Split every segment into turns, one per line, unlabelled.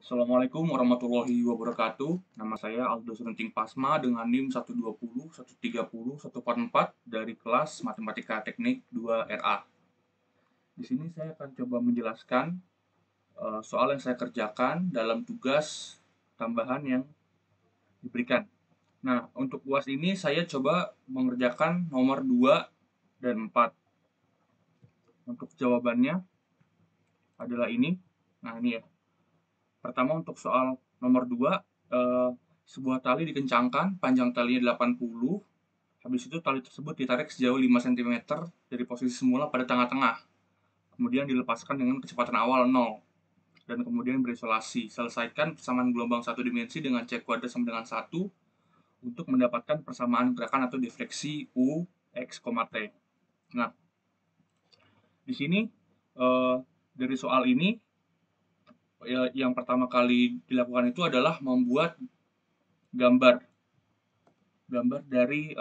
Assalamualaikum warahmatullahi wabarakatuh. Nama saya Aldo Sunting Pasma dengan NIM 120, 130, 144 dari kelas Matematika Teknik 2 RA. Di sini saya akan coba menjelaskan soal yang saya kerjakan dalam tugas tambahan yang diberikan. Nah, untuk UAS ini saya coba mengerjakan nomor 2 dan 4. Untuk jawabannya adalah ini. Nah, ini ya. Pertama untuk soal nomor 2, sebuah tali dikencangkan, panjang talinya 80, habis itu tali tersebut ditarik sejauh 5 cm dari posisi semula pada tengah-tengah. Kemudian dilepaskan dengan kecepatan awal 0, dan kemudian berisolasi. Selesaikan persamaan gelombang satu dimensi dengan C kuadrat sama dengan 1 untuk mendapatkan persamaan gerakan atau difleksi U, X, T. Nah, di sini dari soal ini yang pertama kali dilakukan itu adalah membuat gambar dari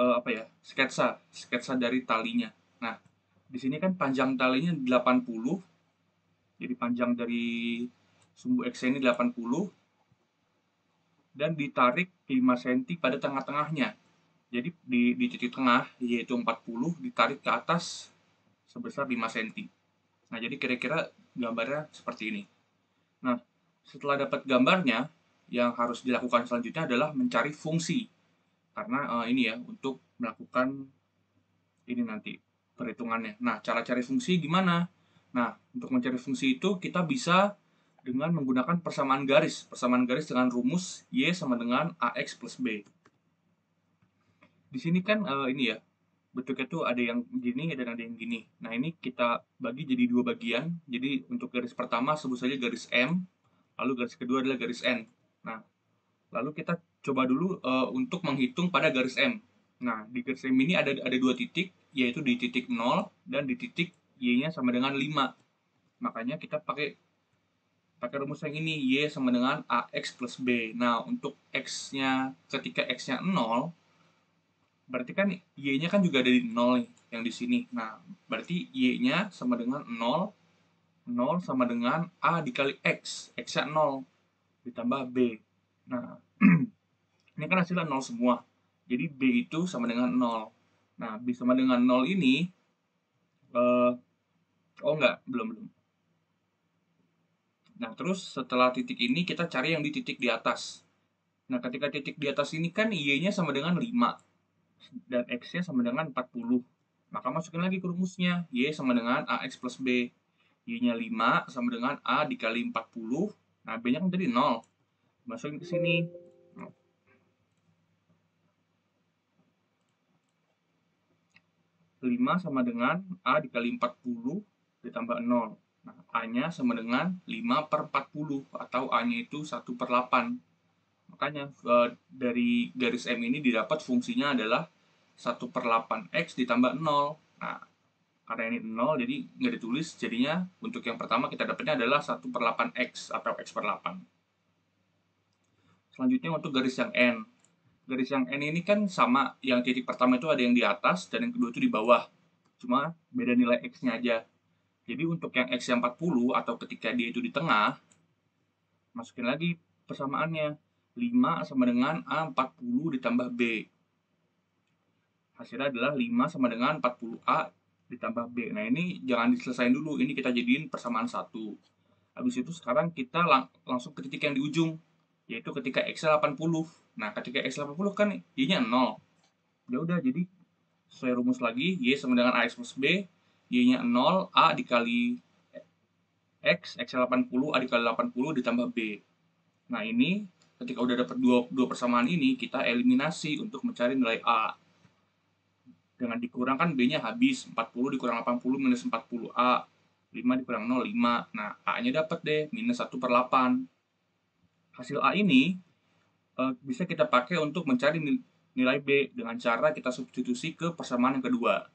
sketsa dari talinya. Nah, di sini kan panjang talinya 80, jadi panjang dari sumbu X ini 80 dan ditarik 5 cm pada tengah-tengahnya. Jadi di titik tengah yaitu 40 ditarik ke atas sebesar 5 cm. Nah, jadi kira-kira gambarnya seperti ini. Nah, setelah dapat gambarnya, yang harus dilakukan selanjutnya adalah mencari fungsi. Karena ini ya, untuk melakukan ini nanti perhitungannya. Nah, cara cari fungsi gimana? Nah, untuk mencari fungsi itu kita bisa dengan menggunakan persamaan garis. Persamaan garis dengan rumus Y sama dengan AX plus B. Di sini kan ini ya, bentuknya tuh ada yang gini dan ada yang gini. Nah, ini kita bagi jadi dua bagian. Jadi untuk garis pertama sebut saja garis M, lalu garis kedua adalah garis N. Nah, lalu kita coba dulu untuk menghitung pada garis M. Nah, di garis M ini ada dua titik, yaitu di titik 0 dan di titik Y-nya sama dengan 5. Makanya kita pakai rumus yang ini, Y sama dengan AX plus B. Nah, untuk X-nya, ketika X-nya 0, berarti kan Y-nya kan juga ada di 0 nih, yang di sini. Nah, berarti Y-nya sama dengan 0, 0 sama dengan A dikali X. X-nya 0, ditambah B. Nah, ini kan hasilnya 0 semua. Jadi B itu sama dengan 0. Nah, B sama dengan 0 ini, belum. Nah, terus setelah titik ini kita cari yang di titik di atas. Nah, ketika titik di atas ini kan Y-nya sama dengan 5 dan X-nya sama dengan 40. Maka masukin lagi ke rumusnya, Y sama dengan AX plus B. Y-nya 5 sama dengan A dikali 40. Nah, B-nya kan tadi 0. Masukin ke sini. 5 sama dengan A dikali 40 ditambah 0. Nah, A-nya sama dengan 5 per 40 atau A-nya itu 1 per 8. Makanya dari garis M ini didapat fungsinya adalah 1 per 8X ditambah 0. Nah, karena ini 0 jadi nggak ditulis, jadinya untuk yang pertama kita dapatnya adalah 1 per 8X atau X per 8. Selanjutnya untuk garis yang N. Garis yang N ini kan sama, yang titik pertama itu ada yang di atas dan yang kedua itu di bawah. Cuma beda nilai X-nya aja. Jadi untuk yang X yang 40 atau ketika dia itu di tengah, masukin lagi persamaannya. 5 sama dengan A40 ditambah B. Hasilnya adalah 5 sama dengan 40A ditambah B. Nah, ini jangan diselesain dulu, ini kita jadiin persamaan 1. Habis itu sekarang kita langsung ke titik yang di ujung, yaitu ketika X 80. Nah, ketika X 80 kan Y-nya 0. Ya udah, jadi sesuai rumus lagi, Y sama dengan AX plus B, Y-nya 0, A dikali X 80, A dikali 80 ditambah B. Nah, ini ketika udah dapat dua persamaan ini, kita eliminasi untuk mencari nilai A. Dengan dikurangkan B-nya habis, 40 dikurang 80 minus 40A, 5 dikurang 0, 5. Nah, A-nya dapat deh, minus 1 per 8. Hasil A ini bisa kita pakai untuk mencari nilai B dengan cara kita substitusi ke persamaan yang kedua.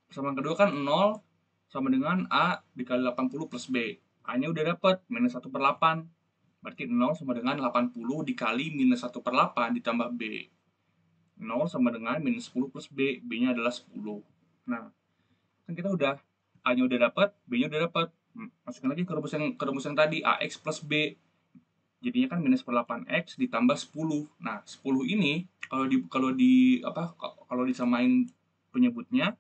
Persamaan kedua kan 0 sama dengan A dikali 80 plus B. A-nya udah dapat, minus 1 per 8. Berarti 0 sama dengan 80 dikali minus 1 per 8 ditambah B. 0 sama dengan minus 10 plus B. B-nya adalah 10. Nah, kan kita udah A-nya udah dapat, B-nya udah dapat. Masukin lagi ke rumus yang tadi, AX plus B. Jadinya kan minus per 8x ditambah 10. Nah, 10 ini kalau disamain penyebutnya,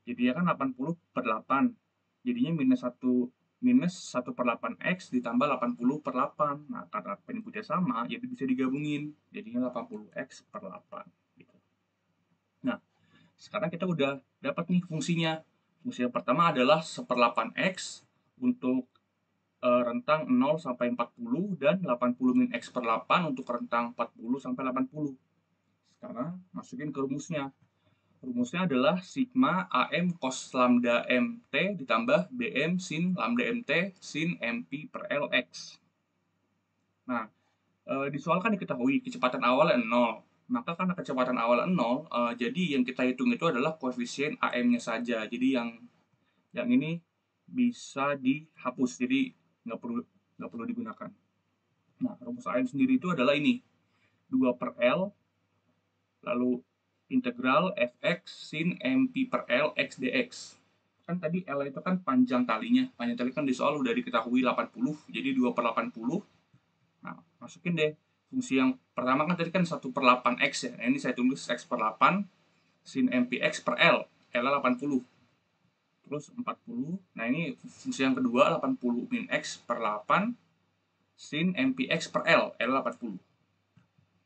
jadinya kan 80 per 8. Jadinya minus 1 per 8x ditambah 80 per 8. Nah, karena penyebutnya sama, jadi bisa digabungin. Jadinya 80x per 8. Gitu. Nah, sekarang kita udah dapat nih fungsinya. Fungsi yang pertama adalah 1/8x untuk rentang 0 sampai 40 dan 80 min x per 8 untuk rentang 40 sampai 80. Sekarang masukin ke rumusnya. Rumusnya adalah sigma AM cos lambda MT ditambah BM sin lambda MT sin MP per LX. Nah, di soal kan diketahui kecepatan awalnya 0. Maka karena kecepatan awalnya 0, jadi yang kita hitung itu adalah koefisien AM-nya saja. Jadi yang ini bisa dihapus, jadi nggak perlu digunakan. Nah, rumus AM sendiri itu adalah ini, 2 per L, lalu integral fx sin MP per L x dx. Kan tadi L itu kan panjang talinya. Panjang tali kan di soal udah diketahui 80, jadi 2 per 80. Nah, masukin deh. Fungsi yang pertama kan tadi kan 1 per 8x ya. Nah, ini saya tulis x per 8 sin MPx per L. L 80. Terus 40. Nah, ini fungsi yang kedua 80 min x per 8 sin MPx per L. L 80.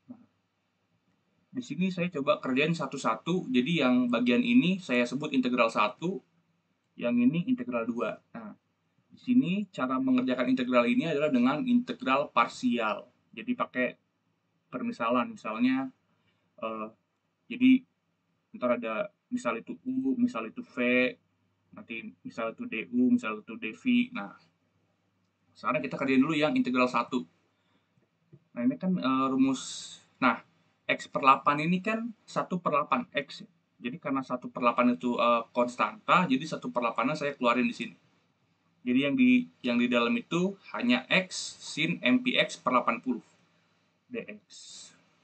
Nah, di sini saya coba kerjain satu-satu. Jadi yang bagian ini saya sebut integral 1, yang ini integral 2. Nah, di sini cara mengerjakan integral ini adalah dengan integral parsial. Jadi pakai permisalan, misalnya jadi ntar ada misal itu U, misal itu V, nanti misal itu DU, misal itu DV. Nah, sekarang kita kerjain dulu yang integral 1. Nah, ini kan rumus. Nah, X per 8 ini kan 1 per 8X. Jadi karena 1 per 8 itu konstanta, jadi 1 per 8-nya saya keluarin di sini. Jadi yang di dalam itu hanya X sin MPX per 80 dx.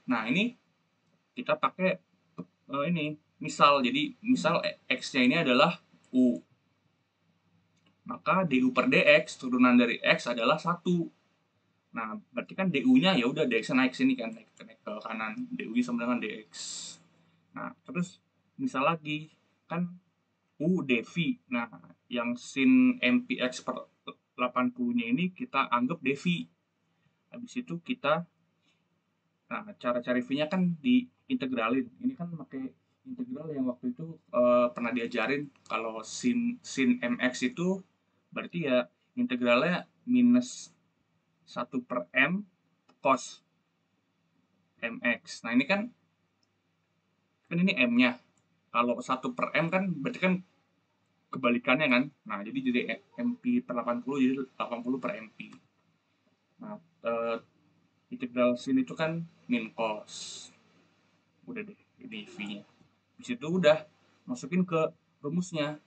Nah, ini kita pakai ini misal. Jadi misal X-nya ini adalah U. Maka du per dx turunan dari X adalah 1. Nah, berarti kan du-nya ya udah dx naik sini kan, naik ke kanan. Du-nya sama dengan dx. Nah, terus misal lagi kan U dv. Nah, yang sin MPX per 80-nya ini kita anggap dv. Habis itu nah, cara cari V-nya kan diintegralin. Ini kan pakai integral yang waktu itu pernah diajarin. Kalau sin MX itu berarti ya integralnya minus 1 per M cos MX. Nah, ini kan ini M-nya. Kalau 1 per M kan berarti kan kebalikannya kan. Nah, jadi MP per 80, jadi 80 per MP. Nah, integral sin itu kan min cos. Udah deh, ini V-nya. Di situ udah masukin ke rumusnya.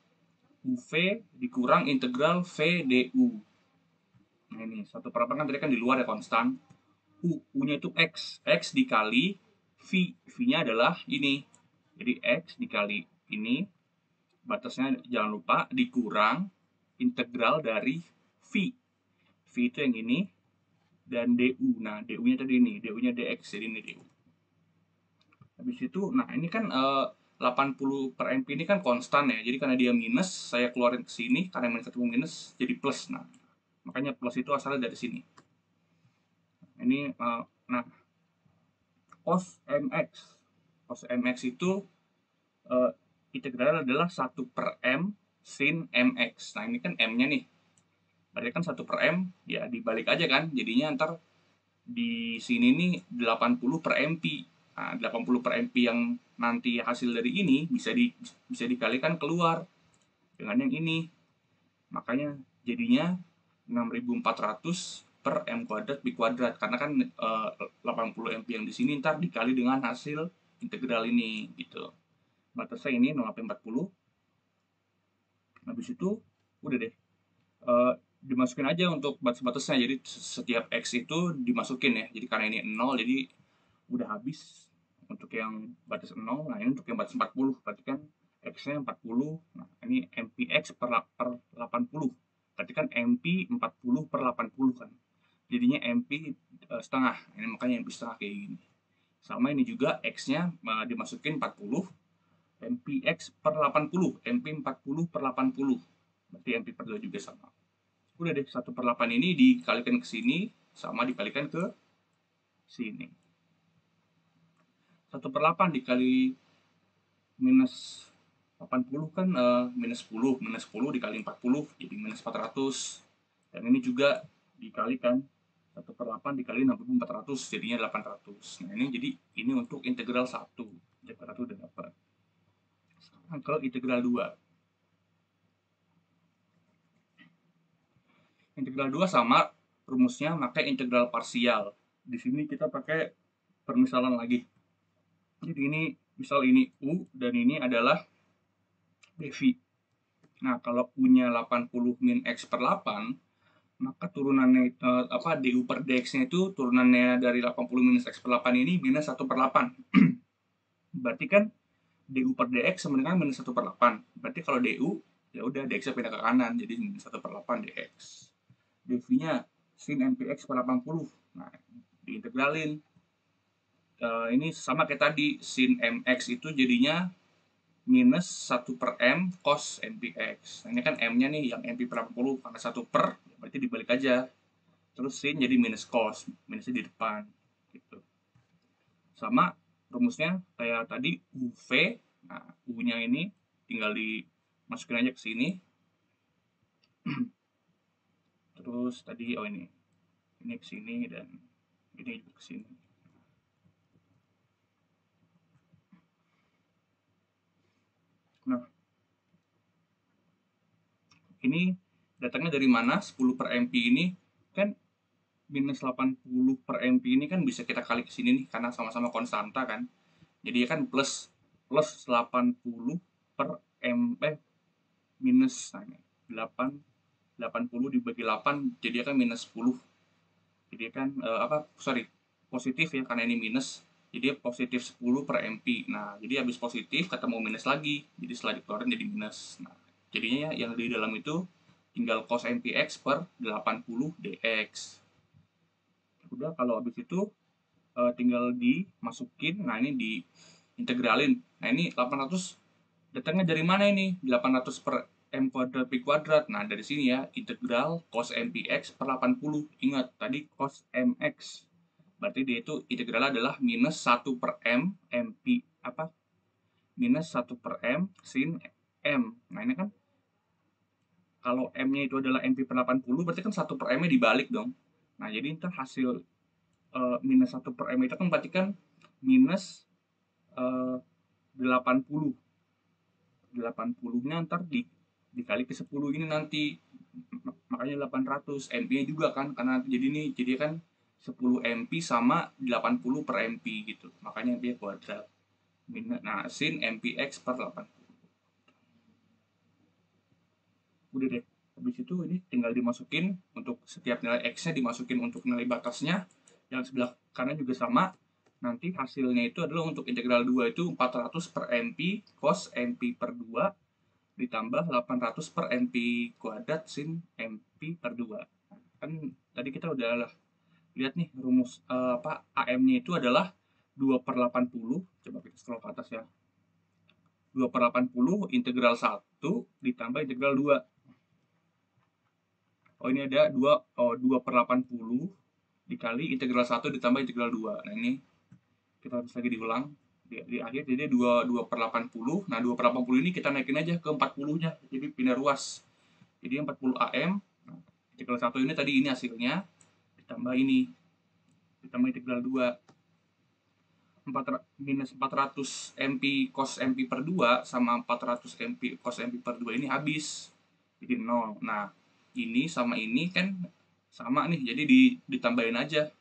UV dikurang integral V du. Nah, ini 1 per 8 kan tadi kan di luar ya konstan. U-nya itu X. X dikali V. V-nya adalah ini. Jadi X dikali ini, batasnya jangan lupa, dikurang integral dari V. V itu yang ini, dan du. Nah, du-nya tadi ini. Du-nya dx, jadi ini du. Habis itu, nah ini kan 80 per MP ini kan konstan ya. Jadi karena dia minus, saya keluarin ke sini. Karena minus ketemu minus, jadi plus. Nah, makanya plus itu asalnya dari sini. Ini, nah, cos MX. Cos MX itu integralnya adalah 1 per M sin MX. Nah, ini kan M-nya nih. Berarti kan 1 per M, ya dibalik aja kan. Jadinya ntar di sini nih 80 per MP. Nah, 80 per MP yang nanti hasil dari ini bisa dikalikan keluar dengan yang ini. Makanya jadinya 6400 per M kuadrat B kuadrat. Karena kan 80 MP yang di sini ntar dikali dengan hasil integral ini gitu. Batasnya ini 0 sampai 40. Habis itu udah deh. Dimasukin aja untuk batas-batasnya. Jadi setiap X itu dimasukin ya. Jadi karena ini 0, jadi udah habis untuk yang batas 0. Nah, ini untuk yang batas 40. Berarti kan X-nya 40. Nah, ini MPX per 80. Berarti kan MP 40 per 80 kan. Jadinya MP setengah. Ini makanya MP setengah kayak gini. Sama ini juga X-nya dimasukin 40, MPX per 80, MP 40 per 80. Berarti MP per 2 juga sama. Udah deh, 1/8 ini dikalikan ke sini, sama dikalikan ke sini. 1/8 dikali minus 80 kan minus 10. Minus 10 dikali 40 jadi minus 400. Dan ini juga dikalikan 1/8 dikali 60/400 jadinya 800. Nah ini jadi ini untuk integral 1. Integral 1 udah dapat. Sekarang ke integral 2. Integral 2 sama rumusnya pakai integral parsial. Di sini kita pakai permisalan lagi. Jadi ini misal ini U dan ini adalah dv. Nah, kalau U-nya 80 min X per 8, maka turunannya du per dx-nya itu turunannya dari 80 minus X per 8 ini minus 1/8. Berarti kan du per dx sama dengan minus 1/8. Berarti kalau du, ya udah dx-nya pindah ke kanan, jadi minus 1/8 dx. dv-nya sin mpx per 80. Nah, diintegralin. Ini sama kayak tadi, sin mx itu jadinya minus 1/m cos mpx. Nah, ini kan m-nya nih yang mp per 80, karena 1 per, berarti dibalik aja. Terus sin jadi minus cos, minusnya di depan. Gitu. Sama rumusnya kayak tadi UV. Nah, U-nya ini tinggal dimasukin aja ke sini. Terus tadi, ini ke sini dan ini juga ke sini. Nah, ini datangnya dari mana? 10 per MP ini kan minus 80 per MP ini kan bisa kita kali ke sini nih, karena sama-sama konstanta kan. Jadi kan plus 80 per MP minus 80 dibagi 8 jadi kan minus 10. Jadi kan positif ya, karena ini minus. Jadi positif 10 per MP. Nah, jadi habis positif ketemu minus lagi. Jadi setelah dikeluarin jadi minus. Nah, jadinya yang di dalam itu tinggal cos MPX per 80 dx. Udah, kalau habis itu tinggal dimasukin. Nah, ini diintegralin. Nah, ini 800 datangnya dari mana ini? 800 per M kuadrat P kuadrat. Nah, dari sini ya, integral cos MPX per 80. Ingat, tadi cos MX. Berarti dia itu integralnya adalah minus 1 per M, MP, minus 1 per M sin M. Nah, ini kan, kalau M-nya itu adalah MP per 80, berarti kan 1 per M-nya dibalik dong. Nah, jadi ntar hasil minus 1 per M itu kan berarti kan minus 80. 80-nya ntar dikali ke 10 ini nanti, makanya 800. MP-nya juga kan, karena jadi kan 10 MP sama 80 per MP gitu, makanya MP kuadrat. Nah, sin MPX per 80. Udah deh, habis itu ini tinggal dimasukin untuk setiap nilai X-nya, dimasukin untuk nilai batasnya. Yang sebelah kanan juga sama. Nanti hasilnya itu adalah untuk integral 2 itu 400 per MP cos MP per 2 ditambah 800 per MP kuadrat sin MP per 2. Kan tadi kita udah lihat nih rumus AM-nya itu adalah 2 per 80. Coba kita scroll ke atas ya. 2 per 80 integral 1 ditambah integral 2. Ini ada 2 per 80 dikali integral 1 ditambah integral 2. Nah, ini kita harus lagi diulang di akhir, jadi 2 per 80. Nah, 2 per 80 ini kita naikin aja ke 40-nya, jadi pindah ruas. Jadi 40 AM, nah, integral 1 ini tadi ini hasilnya, ditambah ini, ditambah integral 2. Minus 400 MP cos MP per 2 sama 400 MP cos MP per 2 ini habis, jadi 0. Nah, ini sama ini kan sama nih, jadi ditambahin aja.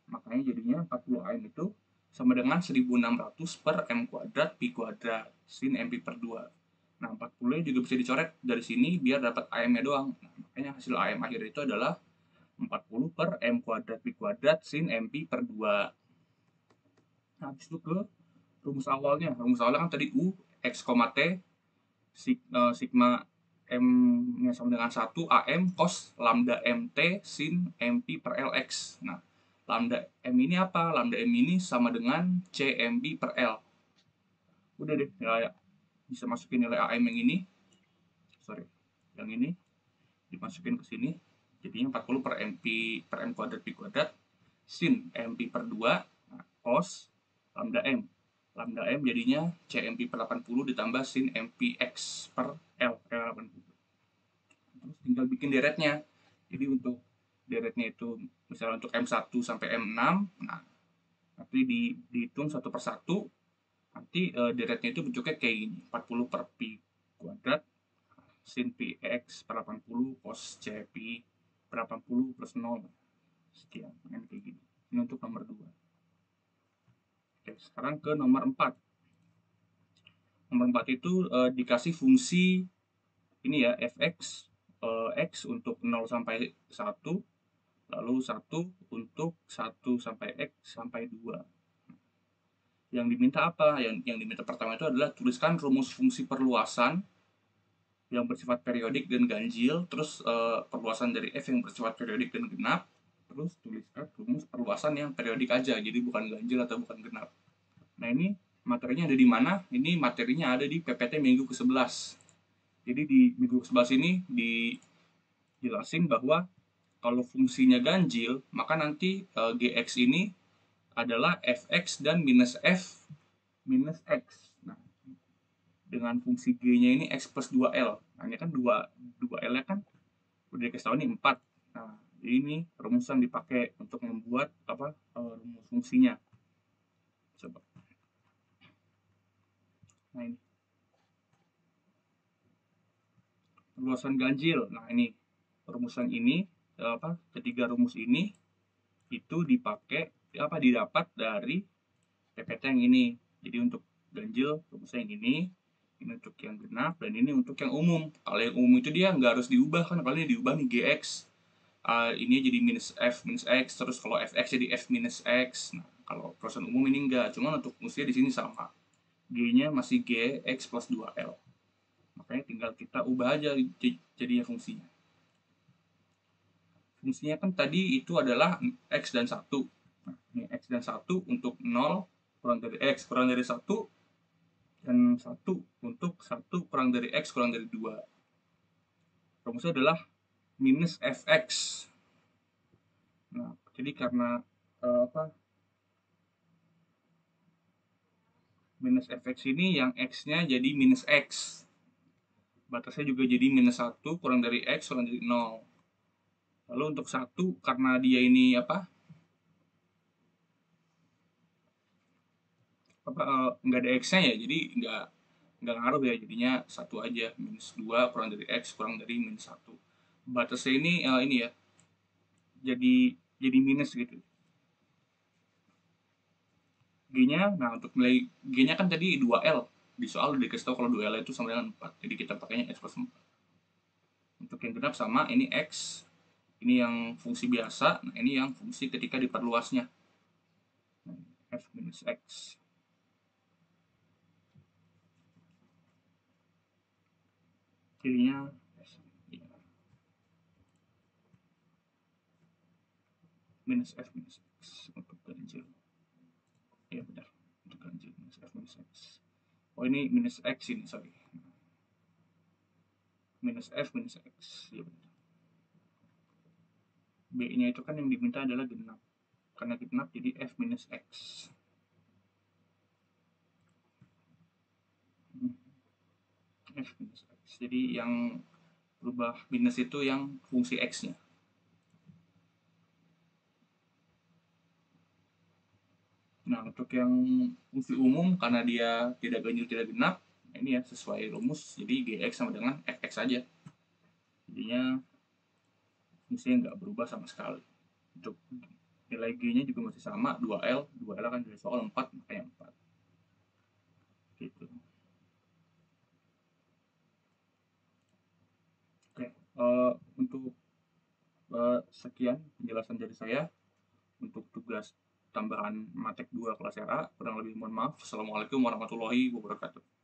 Makanya jadinya 40 AM itu sama dengan 1600 per M kuadrat Pi kuadrat sin MP per 2. Nah, 40 juga bisa dicoret dari sini biar dapat AM-nya doang. Nah, makanya hasil AM akhir itu adalah 40 per M kuadrat Pi kuadrat sin MP per 2. Nah, habis itu ke rumus awalnya. Rumus awalnya kan tadi U, X, T, sigma M-nya sama dengan 1 AM cos lambda MT sin MP per LX. Nah, Lambda M ini apa? Lambda M ini sama dengan CMB per L. Udah deh, ya, bisa masukin nilai AM yang ini. Sorry, yang ini dimasukin ke sini. Jadinya 40 per MP per M kuadrat P kuadrat sin MP per 2 cos lambda M. Lambda M jadinya CMP per 80 ditambah sin MPX per L 80. Terus tinggal bikin deretnya. Jadi untuk deretnya itu misalnya untuk M1 sampai M6, nah nanti dihitung satu per satu, nanti deretnya itu bentuknya kayak gini, 40 per P kuadrat sin PX per 80 cos CP per 80 plus 0 sekian, kan kayak gini. Ini untuk nomor 2. Oke, sekarang ke nomor 4. Nomor 4 itu dikasih fungsi ini ya, fx x untuk 0 sampai 1, lalu 1 untuk 1 sampai x sampai 2. Yang diminta apa? Yang diminta pertama itu adalah tuliskan rumus fungsi perluasan yang bersifat periodik dan ganjil, terus perluasan dari f yang bersifat periodik dan genap, terus tuliskan rumus perluasan yang periodik aja, jadi bukan ganjil atau bukan genap. Nah, ini materinya ada di mana? Ini materinya ada di PPT minggu ke-11. Jadi di minggu ke-11 ini dijelasin bahwa kalau fungsinya ganjil, maka nanti Gx ini adalah fx dan minus f minus x. Nah, dengan fungsi G-nya ini x plus 2L. Nah, ini kan 2L-nya kan udah dikasih tahu nih 4. Nah, ini rumusan dipakai untuk membuat rumus fungsinya. Coba. Nah, ini perluasan ganjil. Nah, ini rumusan ini ketiga rumus ini itu dipakai didapat dari PPT yang ini. Jadi untuk ganjil rumusnya yang ini untuk yang genap, dan ini untuk yang umum. Kalau yang umum itu dia nggak harus diubah kan, kalau ini diubah nih Gx ini jadi minus f minus x, terus kalau fx jadi f minus x. Nah, kalau perluasan umum ini enggak, cuman untuk fungsinya di sini sama, g-nya masih Gx plus 2L. Makanya tinggal kita ubah aja jadinya fungsinya. Fungsinya kan tadi itu adalah x dan 1. Nah, ini x dan 1 untuk 0 kurang dari x kurang dari 1, dan 1 untuk 1 kurang dari x kurang dari 2. Rumusnya adalah minus fx. Nah, jadi karena minus fx ini yang x-nya jadi minus x. Batasnya juga jadi minus 1 kurang dari x kurang dari 0. Lalu untuk 1 karena dia ini nggak ada x-nya ya, jadi nggak ngaruh ya, jadinya 1 aja, minus 2 kurang dari x kurang dari minus 1. Batasnya ini ya jadi minus gitu. G-nya, nah untuk nilai G-nya kan tadi 2L. Di soal udah dikasih tahu kalau 2L itu sama dengan 4. Jadi kita pakainya x plus 4. Untuk yang genap sama, ini x. Ini yang fungsi biasa, nah ini yang fungsi ketika diperluasnya. F minus x. Jadinya minus f minus x untuk ganjil. Ya benar, untuk ganjil minus f minus x. Oh, ini minus x ini, sorry. Minus f minus x, ya benar. B-nya itu kan yang diminta adalah genap. Karena genap jadi f minus x. F minus x. Jadi yang berubah minus itu yang fungsi x-nya. Nah, untuk yang fungsi umum karena dia tidak ganjil tidak genap, ini ya sesuai rumus, jadi Gx sama dengan Fx saja. Jadinya fungsinya nggak berubah sama sekali. Untuk nilai G-nya juga masih sama, 2L. 2L kan dari soal 4, makanya 4. Gitu. Oke, untuk sekian penjelasan dari saya untuk tugas tambahan Matek 2 kelas RA. Kurang lebih mohon maaf. Assalamualaikum warahmatullahi wabarakatuh.